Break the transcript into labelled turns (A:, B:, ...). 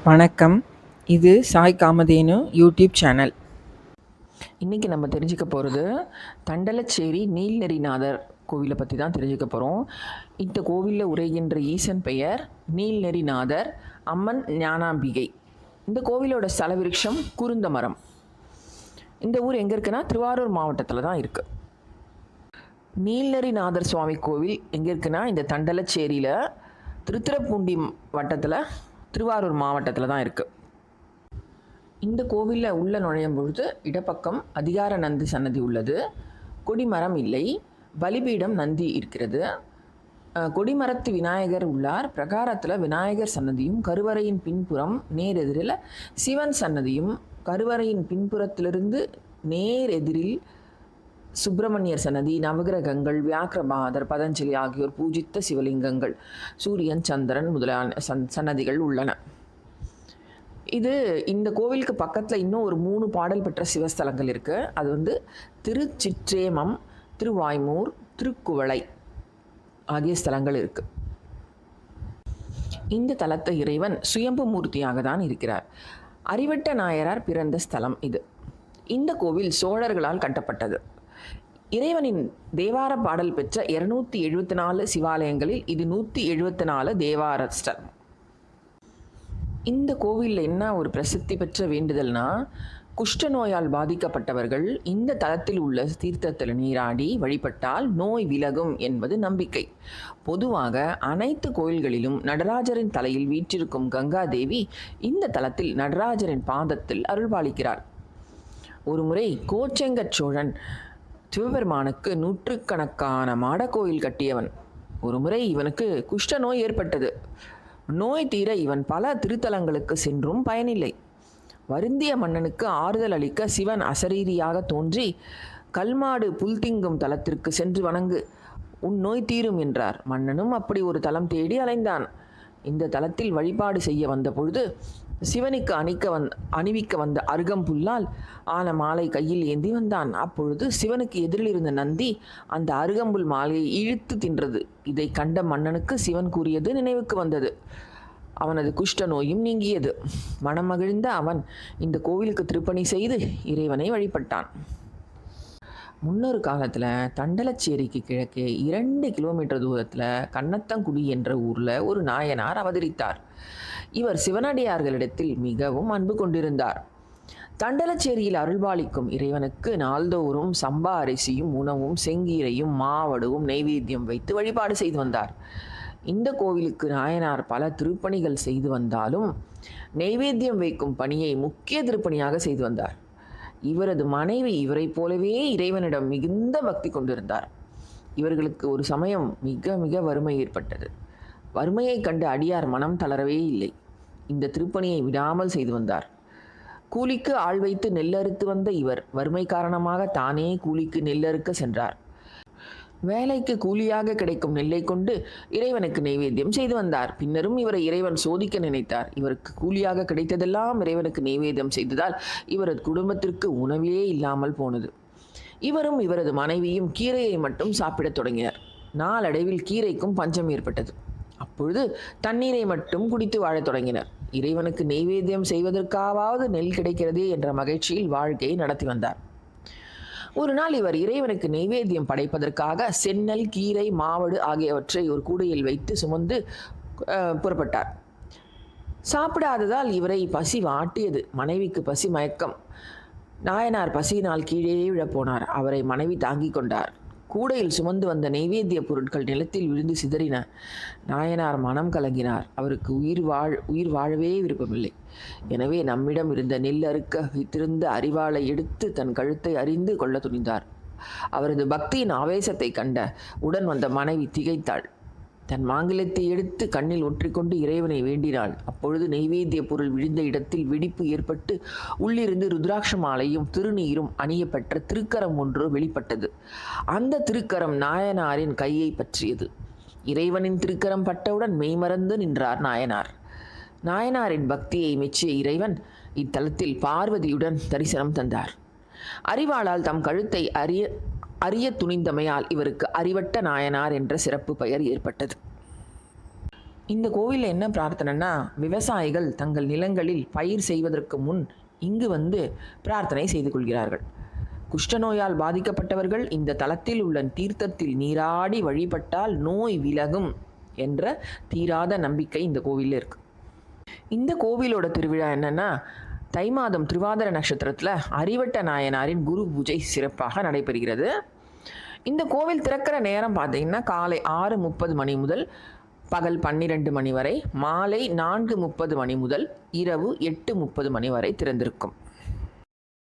A: வணக்கம். இது Sai Kamadhenu YouTube channel. இன்றைக்கி நம்ம தெரிஞ்சுக்க போகிறது தண்டலச்சேரி நீல்நெறிநாதர் கோவிலை பற்றி தான் தெரிஞ்சுக்க போகிறோம். இந்த கோவிலில் உரைகின்ற ஈசன் பெயர் நீல்நெறிநாதர், அம்மன் ஞானாம்பிகை. இந்த கோவிலோட ஸ்தல விருட்சம் குருந்த மரம். இந்த ஊர் எங்கே இருக்குன்னா திருவாரூர் மாவட்டத்தில் தான் இருக்குது. நீல்நெறிநாதர் சுவாமி கோவில் எங்கே இருக்குன்னா இந்த தண்டலச்சேரியில் திருத்துறைப்பூண்டி வட்டத்தில் திருவாரூர் மாவட்டத்தில் தான் இருக்குது. இந்த கோவிலில் உள்ள நுழையும் பொழுது இடப்பக்கம் அதிகார நந்தி சன்னதி உள்ளது. கொடிமரம் இல்லை, பலிபீடம் நந்தி இருக்கிறது. கொடிமரத்து விநாயகர் உள்ளார். பிரகாரத்தில் விநாயகர் சன்னதியும் கருவறையின் பின்புறம் நேர் எதிரில் சிவன் சன்னதியும், கருவறையின் பின்புறத்திலிருந்து நேர் எதிரில் சுப்பிரமணியர் சன்னதி, நவகிரகங்கள், வியாக்கிரபாதர், பதஞ்சலி ஆகியோர் பூஜித்த சிவலிங்கங்கள், சூரியன், சந்திரன் முதலான சன்னதிகள் உள்ளன. இந்த கோவிலுக்கு பக்கத்தில் இன்னும் ஒரு 3 பாடல் பெற்ற சிவஸ்தலங்கள் இருக்குது. அது திருச்சிற்றேமம், திருவாய்மூர், திருக்குவளை ஆகிய ஸ்தலங்கள் இருக்குது. இந்த தலத்தை இறைவன் சுயம்பு மூர்த்தியாக தான் இருக்கிறார். அறிவட்ட நாயனார் பிறந்த ஸ்தலம் இது. இந்த கோவில் சோழர்களால் கட்டப்பட்டது. இறைவனின் தேவார பாடல் பெற்ற 274 சிவாலயங்களில் இது 174 தேவார ஸ்தலம். இந்த கோவிலில் என்ன ஒரு பிரசித்தி பெற்ற வேண்டுதல்னா, குஷ்ட நோயால் பாதிக்கப்பட்டவர்கள் இந்த தலத்தில் உள்ள தீர்த்தத்தில் நீராடி வழிபட்டால் நோய் விலகும் என்பது நம்பிக்கை. பொதுவாக அனைத்து கோயில்களிலும் நடராஜரின் தலையில் வீற்றிருக்கும் கங்காதேவி இந்த தலத்தில் நடராஜரின் பாதத்தில் அருள்பாலிக்கிறார். ஒருமுறை கோச்செங்கச் சோழன் சிவபெருமானுக்கு 100கணக்கான மாடக்கோயில் கட்டியவன். ஒருமுறை இவனுக்கு குஷ்ட நோய் ஏற்பட்டது. நோய் தீர இவன் பல திருத்தலங்களுக்கு சென்றும் பயனில்லை. வருந்திய மன்னனுக்கு ஆறுதல் அளிக்க சிவன் அசரீரியாக தோன்றி, கல்மாடு புல்திங்கும் தலத்திற்கு சென்று வணங்கு, உன் நோய் தீரும் என்றார். மன்னனும் அப்படி ஒரு தலம் தேடி அலைந்தான். இந்த தலத்தில் வழிபாடு செய்ய வந்த பொழுது சிவனுக்கு அணிவிக்க வந்த அருகம்புல்லால் ஆன மாலை கையில் ஏந்தி வந்தான். அப்பொழுது சிவனுக்கு எதிரில் இருந்த நந்தி அந்த அருகம்புல் மாலையை இழுத்து தின்றது. இதை கண்ட மன்னனுக்கு சிவன் கூறியது நினைவுக்கு வந்தது. அவனது குஷ்ட நோயும் நீங்கியது. மனமகிழ்ந்த அவன் இந்த கோவிலுக்கு திருப்பணி செய்து இறைவனை வழிபட்டான். முன்னொரு காலத்தில் தண்டலச்சேரிக்கு கிழக்கே 2 கிலோமீட்டர் தூரத்தில் கண்ணத்தங்குடி என்ற ஊரில் ஒரு நாயனார் அவதரித்தார். இவர் சிவனடியார்களிடத்தில் மிகவும் அன்பு கொண்டிருந்தார். தண்டலச்சேரியில் அருள்பாலிக்கும் இறைவனுக்கு நாள்தோறும் சம்பா அரிசியும் உணவும் செங்கீரையும் மாவடுவும் நெய்வேத்தியம் வைத்து வழிபாடு செய்து வந்தார். இந்த கோவிலுக்கு நாயனார் பல திருப்பணிகள் செய்து வந்தாலும் நெய்வேத்தியம் வைக்கும் பணியை முக்கிய திருப்பணியாக செய்து வந்தார். இவரது மனைவி இவரை போலவே இறைவனிடம் மிகுந்த பக்தி கொண்டிருந்தார். இவர்களுக்கு ஒரு சமயம் மிக மிக வறுமை ஏற்பட்டது. வறுமையை கண்டு அடியார் மனம் தளரவே இல்லை. இந்த திருப்பணியை விடாமல் செய்து வந்தார். கூலிக்கு ஆள் வைத்து நெல்லறுத்து வந்த இவர் வறுமை காரணமாக தானே கூலிக்கு நெல்லறுக்க சென்றார். வேலைக்கு கூலியாக கிடைக்கும் நெல்லை கொண்டு இறைவனுக்கு நெய்வேத்தியம் செய்து வந்தார். பின்னரும் இவரை இறைவன் சோதிக்க நினைத்தார். இவருக்கு கூலியாக கிடைத்ததெல்லாம் இறைவனுக்கு நெய்வேத்தியம் செய்ததால் இவரது குடும்பத்திற்கு உணவே இல்லாமல் போனது. இவரும் இவரது மனைவியும் கீரையை மட்டும் சாப்பிடத் தொடங்கினர். நாளடைவில் கீரைக்கும் பஞ்சம் ஏற்பட்டது. அப்பொழுது தண்ணீரை மட்டும் குடித்து வாழத் தொடங்கினர். இறைவனுக்கு நெய்வேத்தியம் செய்வதற்காவது நெல் கிடைக்கிறதே என்ற மகிழ்ச்சியில் வாழ்க்கையை நடத்தி வந்தார். ஒரு நாள் இவர் இறைவனுக்கு நெய்வேத்தியம் படைப்பதற்காக செந்நெல், கீரை, மாவடு ஆகியவற்றை ஒரு கூடையில் வைத்து சுமந்து புறப்பட்டார். சாப்பிடாததால் இவரை பசி வாட்டியது. மனைவிக்கு பசி மயக்கம். நாயனார் பசியினால் கீழே விழப்போனார். அவரை மனைவி தாங்கி கொண்டார். கூடையில் சுமந்து வந்த நெய்வேத்திய பொருட்கள் நிலத்தில் விழுந்து சிதறின. நாயனார் மனம் கலங்கினார். அவருக்கு உயிர் வாழவே விருப்பமில்லை. எனவே நம்மிடம் இருந்த நெல் அறுக்க வைத்திருந்த அரிவாளை எடுத்து தன் கழுத்தை அரிந்து கொள்ள துணிந்தார். அவரது பக்தியின் ஆவேசத்தை கண்ட உடன் வந்த மனைவி திகைத்தாள். தன் மாங்கல்யத்தை எடுத்து கண்ணில் ஒற்றிக்கொண்டு இறைவனை வேண்டினாள். அப்பொழுது நெய்வேத்திய பொருள் விழுந்த இடத்தில் வெடிப்பு ஏற்பட்டு உள்ளிருந்து ருத்ராட்ச மாலையும் திருநீரும் அணியப்பட்ட திருக்கரம் ஒன்று வெளிப்பட்டது. அந்த திருக்கரம் நாயனாரின் கையை பற்றியது. இறைவனின் திருக்கரம் பட்டவுடன் மெய்மறந்து நின்றார் நாயனார். நாயனாரின் பக்தியை மெச்சிய இறைவன் இத்தலத்தில் பார்வதியுடன் தரிசனம் தந்தார். அறிவாளால் தம் கழுத்தை அறிய துணிந்தமையால் இவருக்கு அறிவட்ட நாயனார் என்ற சிறப்பு பெயர் ஏற்பட்டது. இந்த கோவிலில் என்ன பிரார்த்தனைன்னா, விவசாயிகள் தங்கள் நிலங்களில் பயிர் செய்வதற்கு முன் இங்கு வந்து பிரார்த்தனை செய்து கொள்கிறார்கள். குஷ்டநோயால் பாதிக்கப்பட்டவர்கள் இந்த தலத்தில் உள்ள தீர்த்தத்தில் நீராடி வழிபட்டால் நோய் விலகும் என்ற தீராத நம்பிக்கை இந்த கோவிலில் இருக்கு. இந்த கோவிலோட திருவிழா என்னன்னா, தை மாதம் திருவாதிர நட்சத்திரத்தில் அறிவட்ட நாயனாரின் குரு பூஜை சிறப்பாக நடைபெறுகிறது. இந்த கோவில் திறக்கிற நேரம் பார்த்தீங்கன்னா காலை 6:30 மணி முதல் பகல் 12 மணி வரை, மாலை 4:30 மணி முதல் இரவு 8:30 மணி வரை திறந்திருக்கும்.